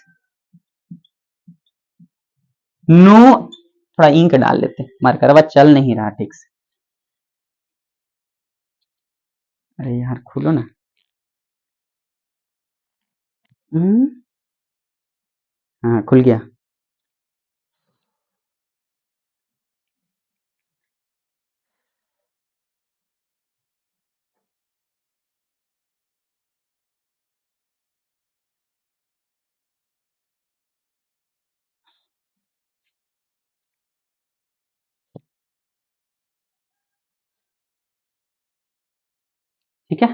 नो, थोड़ा इंक डाल लेते हैं, मार्कर चल नहीं रहा ठीक से। अरे यार खोलो ना। हाँ खुल गया। ठीक है,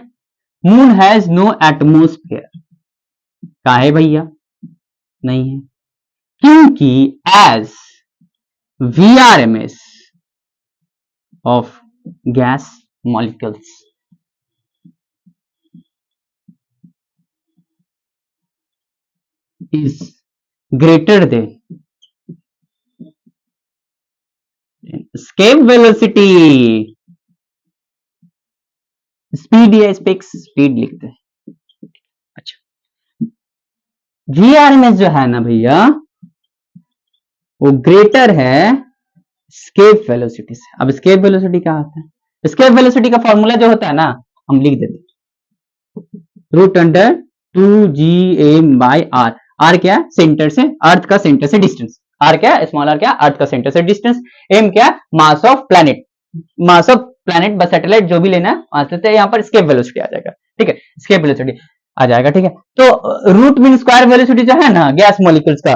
मून हैज नो एटमोस्फेयर, काहे भैया नहीं है? क्योंकि as VRMS of gas molecules is greater than escape velocity. Speed या स्पेक्स स्पीड लिखते हैं। अच्छा, VRMS जो है ना भैया वो ग्रेटर है स्केप वेलोसिटी से। अब स्केप वेलोसिटी क्या होता है? स्केप वेलोसिटी का फॉर्मूला जो होता है ना, हम लिख देते root under 2gm by R. R क्या? सेंटर से, अर्थ का सेंटर से डिस्टेंस। आर क्या? स्मॉल आर क्या? अर्थ का सेंटर से डिस्टेंस। एम क्या? Mass of planet. Mass of planet बस सैटेलाइट जो भी लेना है मास लेते हैं, यहाँ पर स्केप वेलोसिटी आ जाएगा। ठीक है, स्केप वेलोसिटी आ जाएगा। ठीक है, तो रूट मीन स्क्वायर वेलोसिटी जो है ना गैस मॉलिक्यूल्स का,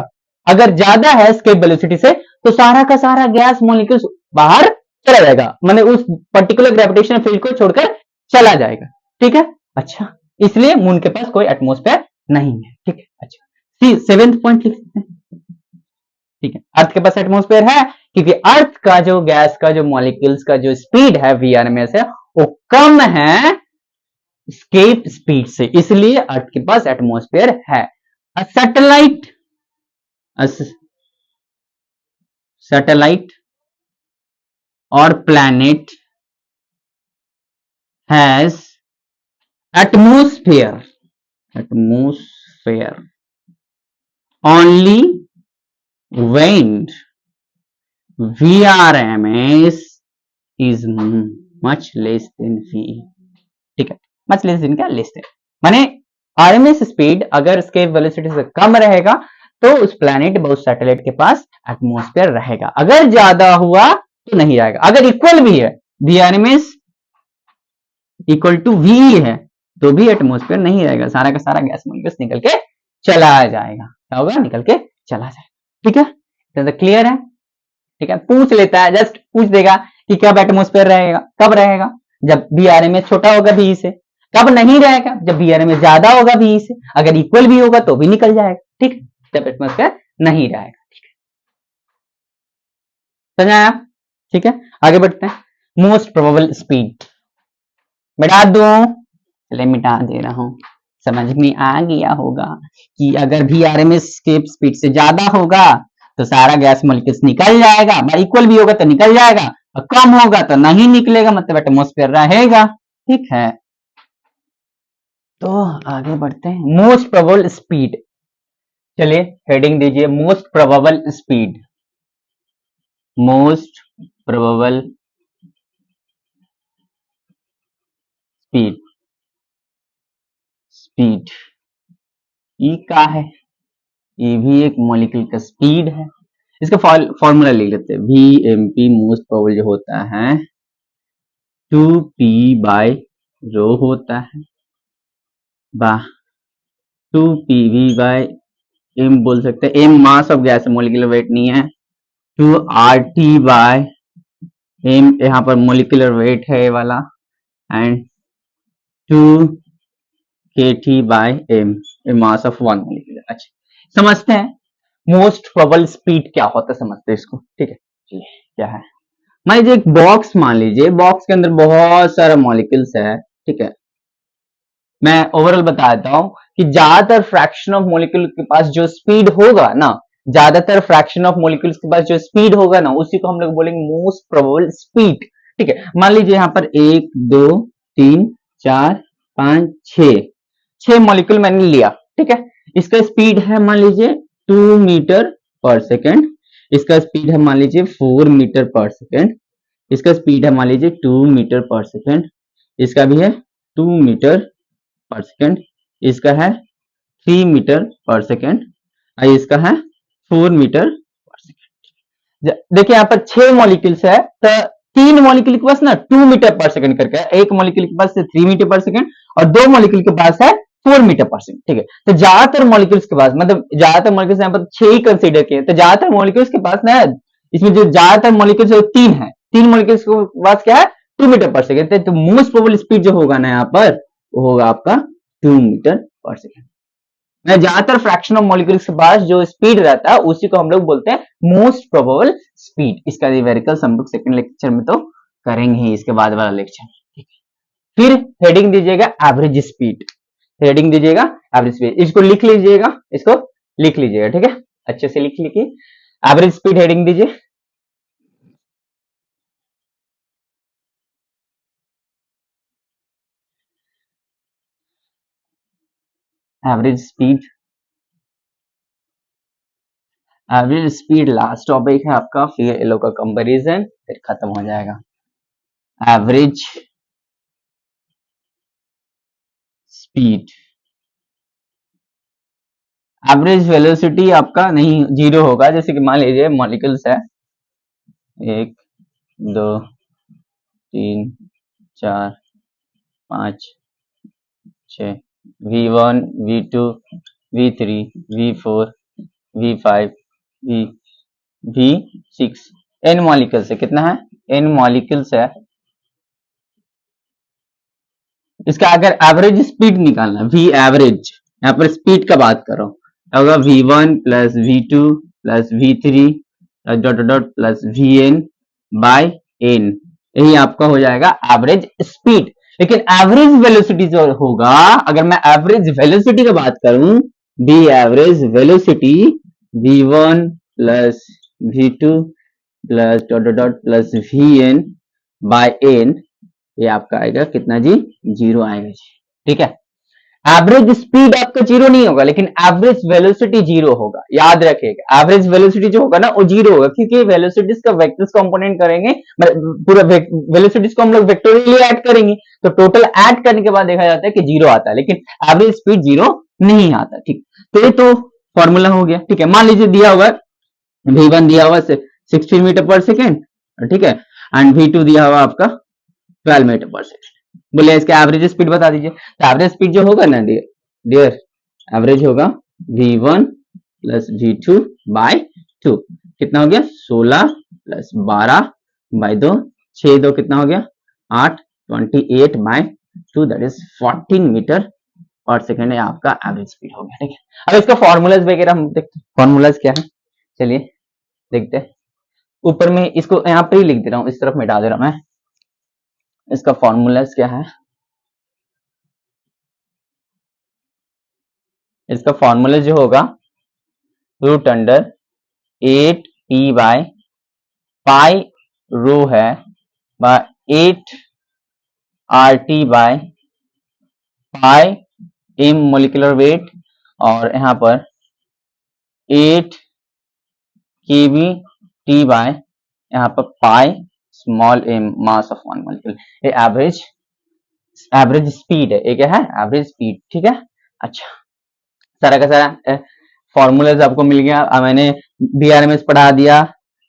अगर ज्यादा है स्केप वेलोसिटी से तो सारा का सारा गैस मॉलिक्यूल्स बाहर चला जाएगा, मतलब उस पर्टिकुलर ग्रेविटेशनल फील्ड को छोड़कर चला जाएगा। ठीक है, अच्छा, इसलिए मून के पास कोई एटमॉस्फेयर नहीं है। ठीक है, अच्छा, सी सेवेंथ पॉइंट लिख सकते हैं। ठीक है, अर्थ के पास एटमॉस्फेयर है क्योंकि अर्थ का जो गैस का जो मॉलिक्यूल्स का जो स्पीड है VRMS है वो कम है स्केप स्पीड से, इसलिए अर्थ के पास एटमॉस्फेयर है। सैटेलाइट सैटेलाइट और planet has atmosphere only when VRMS is much less than VE। ठीक है, मच लेस देन क्या? लेस देन, माने RMS स्पीड अगर स्केप वेलोसिटी से कम रहेगा तो उस प्लैनेट उस सैटेलाइट के पास एटमॉस्फेयर रहेगा। अगर ज्यादा हुआ तो नहीं आएगा। अगर इक्वल भी है, VRMS इक्वल टू VE है तो भी एटमॉस्फेयर नहीं रहेगा, सारा का सारा गैस मॉलिक्यूल्स निकल के चला जाएगा। क्या होगा? निकल के चला जाएगा। ठीक है, तो क्लियर है? ठीक है, पूछ लेता है, जस्ट पूछ देगा कि कब एटमॉस्फेयर रहेगा, कब रहेगा? जब VRMS छोटा होगा VE से। कब नहीं रहेगा? जब VRMS ज्यादा होगा VE से। अगर इक्वल भी होगा तो भी निकल जाएगा। ठीक है, जब एटमॉस्फेयर नहीं रहेगा। ठीक है, समझ आया? ठीक है, आगे बढ़ते हैं। मोस्ट प्रोबेबल स्पीड मिटा दूं? चले मिटा दे रहा हूं। समझ में आ गया होगा कि अगर VRMS के स्पीड से ज्यादा होगा तो सारा गैस मॉलिक्यूल्स निकल जाएगा, इक्वल भी होगा तो निकल जाएगा, और कम होगा तो नहीं निकलेगा, मतलब एटमॉस्फेयर रहेगा। ठीक है, तो आगे बढ़ते हैं। मोस्ट प्रोबेबल स्पीड, चलिए हेडिंग दीजिए most probable speed. Most probable speed, speed ई का है, ये भी एक मॉलिक्यूल का स्पीड है। इसका फॉर्मूला लिख लेते हैं। VMP मोस्ट प्रोबेबल जो होता है 2P बाय रो होता है, 2PV बाय M बोल सकते हैं। M mass of gas, molecular weight नहीं है। 2RT बाय M यहाँ पर मॉलिक्यूलर वेट है ये वाला, and 2KT by M mass of one molecular. अच्छा, समझते हैं मोस्ट प्रोबेबल स्पीड क्या होता है, समझते हैं इसको। ठीक है, क्या है? मान लीजिए एक बॉक्स, मान लीजिए बॉक्स के अंदर बहुत सारा मॉलिक्यूल्स है। ठीक है, मैं ओवरऑल बता देता हूं कि ज्यादातर फ्रैक्शन ऑफ मॉलिक्यूल के पास जो स्पीड होगा ना, ज्यादातर फ्रैक्शन ऑफ मॉलिक्यूल्स के पास जो स्पीड होगा ना, उसी को हम लोग बोलेंगे मोस्ट प्रोबेबल स्पीड। ठीक है, मान लीजिए यहाँ पर 1 2 3 4 5 6 मॉलिक्यूल मैंने लिया। ठीक है, इसका स्पीड है मान लीजिए 2 मीटर पर सेकेंड, इसका स्पीड है मान लीजिए 4 मीटर पर सेकेंड, इसका स्पीड है मान लीजिए 2 मीटर पर सेकेंड, इसका भी है 2 मीटर पर सेकेंड, इसका है 3 मीटर पर सेकेंड, और इसका है 4 मीटर पर सेकेंड। देखिए यहाँ पर 6 मॉलिक्यूल्स है, तो 3 मॉलिक्यूल के पास ना 2 मीटर पर सेकेंड करके है, एक मॉलिक्यूल के पास 3 मीटर पर सेकेंड, और 2 मॉलिक्यूल के पास है 4 मीटर पर सेकेंड। ठीक है, तो ज्यादातर मॉलिक्यूल्स के पास, मतलब ज्यादातर मॉलिक्यूल्स यहाँ पर 6 ही कंसीडर किए, तो ज्यादातर मॉलिक्यूल्स के पास ना, इसमें जो ज्यादातर मॉलिक्यूल्स है 3 है, 3 मॉलिक्यूल्स के पास क्या है 2 मीटर पर सेकेंड। तो मोस्ट प्रोबेबल स्पीड जो होगा ना यहाँ पर वो होगा आपका 2 मीटर पर सेकेंड। ज्यादातर फ्रैक्शन ऑफ मॉलिक्यूल्स के पास जो स्पीड रहता है उसी को हम लोग बोलते हैं मोस्ट प्रोबेबल स्पीड। इसका न्यूमेरिकल्स हम लोग सेकंड लेक्चर में तो करेंगे ही इसके बाद वाला लेक्चर। फिर हेडिंग दीजिएगा एवरेज स्पीड, हेडिंग दीजिएगा एवरेज स्पीड, इसको लिख लीजिएगा, इसको लिख लीजिएगा, ठीक है, अच्छे से लिख लीजिए। एवरेज स्पीड हेडिंग दीजिए, average speed, average speed last topic है आपका, फिर ये लोग का कंपैरिजन, फिर खत्म हो जाएगा। एवरेज स्पीड, एवरेज वेलोसिटी आपका नहीं जीरो होगा, जैसे कि मान लीजिए मॉलिक्यूल्स है 1 2 3 4 5 6, V1 V2 V3 V4 V5 V6, n molecules है, कितना है, n मॉलिक्यूल्स है। इसका अगर एवरेज स्पीड निकालना, V एवरेज, यहाँ पर स्पीड का बात कर रहा हूँ, होगा V1 plus V2 plus V3 dot dot plus Vn by n, यही आपका हो जाएगा एवरेज स्पीड। लेकिन एवरेज वेलोसिटी जो होगा, अगर मैं एवरेज वेलोसिटी की बात करूं, V average velocity V1 plus V2 plus dot dot plus Vn by n, ये आपका आएगा कितना जी, जीरो आएगा जी, ठीक है। एवरेज स्पीड आपका जीरो नहीं होगा, लेकिन एवरेज वेलोसिटी जीरो होगा, याद रखिएगा। एवरेज वेलोसिटी जो होगा ना वो जीरो होगा, क्योंकि वेलोसिटीज का वेक्टर्स कंपोनेंट करेंगे, पूरा वेलोसिटीज को हम लोग वेक्टोरियली ऐड करेंगे, तो टोटल ऐड करने के बाद देखा जाता है कि जीरो आता है, लेकिन एवरेज स्पीड जीरो नहीं आता, ठीक। तो ये तो फॉर्मूला हो गया, ठीक है। मान लीजिए दिया हुआ V1 दिया हुआ 16 मीटर पर सेकेंड, ठीक है, एंड V2 दिया हुआ आपका 12 मीटर पर सेकेंड, बोले इसका एवरेज स्पीड बता दीजिए। तो एवरेज स्पीड जो होगा ना डियर, एवरेज होगा V1 प्लस V2 बाय 2, कितना हो गया 16 प्लस 12 बाय 2, 6 2 कितना हो गया 8, 28 बाय 2 दैट इज 14 मीटर पर सेकेंड, है आपका एवरेज स्पीड हो गया, ठीक है। अब इसका फॉर्मूलाज वगैरह हम देखते हैं, फॉर्मूलाज क्या है, चलिए देखते हैं। ऊपर में इसको यहाँ पे ही लिख दे रहा हूँ, इस तरफ मिटा दे रहा हूँ मैं, इसका फॉर्मूलाज क्या है, इसका फॉर्मूला जो होगा root under 8t by pi rho है by 8 RT by pi m molecular weight, और यहाँ पर 8 kBt बाय यहाँ पर pi small m mass of one molecule, ये एवरेज स्पीड है, ये क्या है एवरेज स्पीड, ठीक है। अच्छा, सारा का सारा फॉर्मूलाज आपको मिल गया, मैंने BRMS पढ़ा दिया,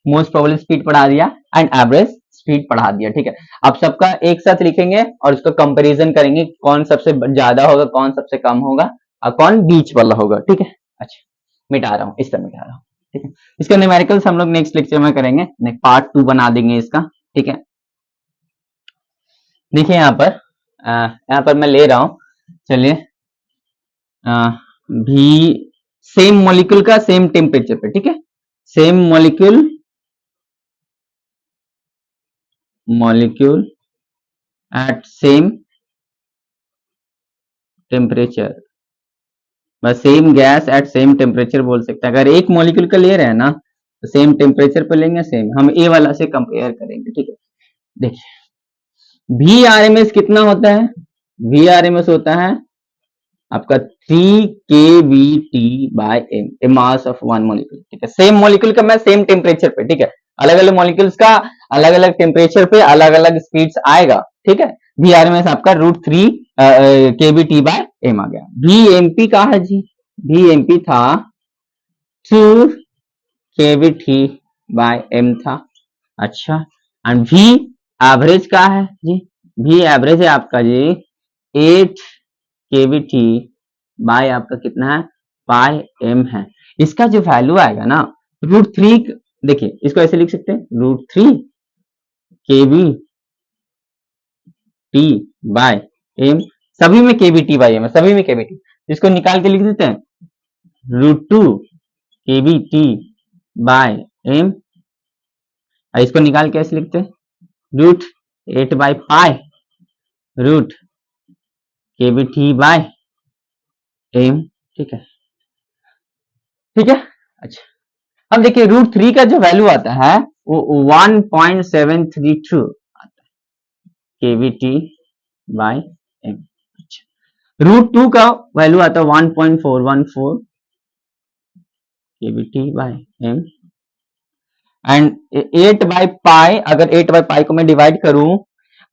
मोस्ट प्रोबेबल स्पीड पढ़ा दिया, एंड एवरेज स्पीड पढ़ा दिया, ठीक है। आप सबका एक साथ लिखेंगे और उसका कंपैरिजन करेंगे, कौन सबसे ज्यादा होगा, कौन सबसे कम होगा, और कौन बीच वाला होगा, ठीक है। अच्छा, मिटा रहा हूँ, इस तरह मिटा रहा हूँ, ठीक है। इसका न्यूमेरिकल्स हम लोग नेक्स्ट लेक्चर में करेंगे, पार्ट 2 बना देंगे इसका, ठीक है। देखिए यहाँ पर मैं ले रहा हूँ, चलिए भी सेम मॉलिक्यूल का सेम टेम्परेचर पे, ठीक है, same molecule at same temperature, बस same gas at same temperature बोल सकते हैं। अगर एक मॉलिक्यूल का ले रहे हैं ना, तो सेम टेम्परेचर पे लेंगे, सेम हम ए वाला से कंपेयर करेंगे, ठीक है। देखिए VRMS कितना होता है, VRMS होता है आपका 3 kBt by m, mass of one molecule, ठीक है। सेम मॉलिक्यूल का मैं सेम टेम्परेचर पे, ठीक है, अलग अलग मॉलिक्यूल्स का अलग अलग टेम्परेचर पे अलग अलग स्पीड्स आएगा, ठीक है। VRMS आपका √3 kBt बाय m आ गया। VMP का है जी, VMP था 2 kBt बाय m था, अच्छा। एंड V एवरेज का है जी, V एवरेज है आपका जी 8 kBt बाय आपका कितना है पाई m है। इसका जो वैल्यू आएगा ना √3, देखिए इसको ऐसे लिख सकते हैं √3 kBt बाय m, सभी में kBt बाय m है, सभी में kBt, इसको निकाल के लिख देते हैं √2 kBt बाय m, इसको निकाल के ऐसे लिखते हैं 8 बाई पाई रूट के बी टी बाय एम। ठीक है, ठीक है। अच्छा, अब देखिए रूट 3 का जो वैल्यू आता है वो 1.732 आता है K B T by M. अच्छा, रूट 2 का वैल्यू आता है 1.414 K B T by M. And 8 by pi, अगर 8 बाई पाई को मैं डिवाइड करूं,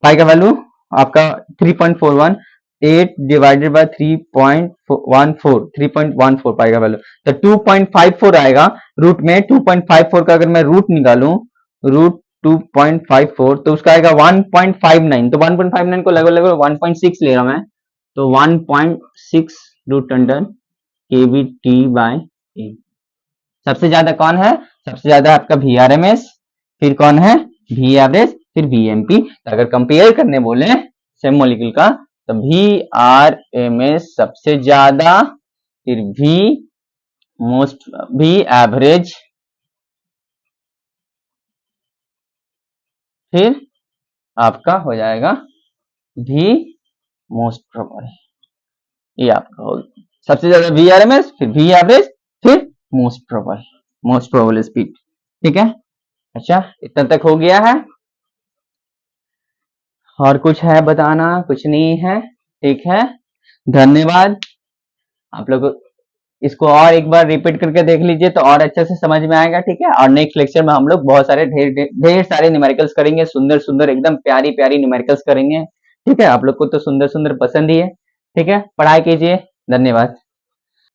पाई का वैल्यू आपका 3.41, 8 डिवाइडेड बाय 3.14 पाई का वैल्यू, तो 2.54 आएगा। रूट में 2.54 का अगर मैं रूट निकालूं, रूट 2.54 तो उसका आएगा 1.59, तो 1.59 को लगभग लगभग 1.6 ले रहा मैं, तो 1.6 रूट अंडर के बी टी बाय ए। सबसे ज्यादा कौन है? सबसे ज्यादा आपका वी आर एम एस, फिर कौन है? वी एवरेज, फिर वी एम पी। तो अगर कंपेयर करने बोले सेम मॉलिक्यूल का, तो वी आर एम एस सबसे ज्यादा, फिर वी मोस्ट, वी एवरेज, फिर आपका हो जाएगा वी मोस्ट प्रोबेबल। ये आपका हो, सबसे ज्यादा वी आर एम एस, फिर वी एवरेज, फिर most probable, most probable speed. ठीक है, अच्छा इतना तक हो गया है। और कुछ है बताना? कुछ नहीं है। ठीक है, धन्यवाद। आप लोग इसको और एक बार रिपीट करके देख लीजिए तो और अच्छे से समझ में आएगा। ठीक है, और नेक्स्ट लेक्चर में हम लोग बहुत सारे ढेर सारे न्यूमेरिकल्स करेंगे, सुंदर सुंदर एकदम प्यारी प्यारी न्यूमेरिकल्स करेंगे। ठीक है, आप लोग को तो सुंदर सुंदर पसंद ही है। ठीक है, पढ़ाई कीजिए। धन्यवाद।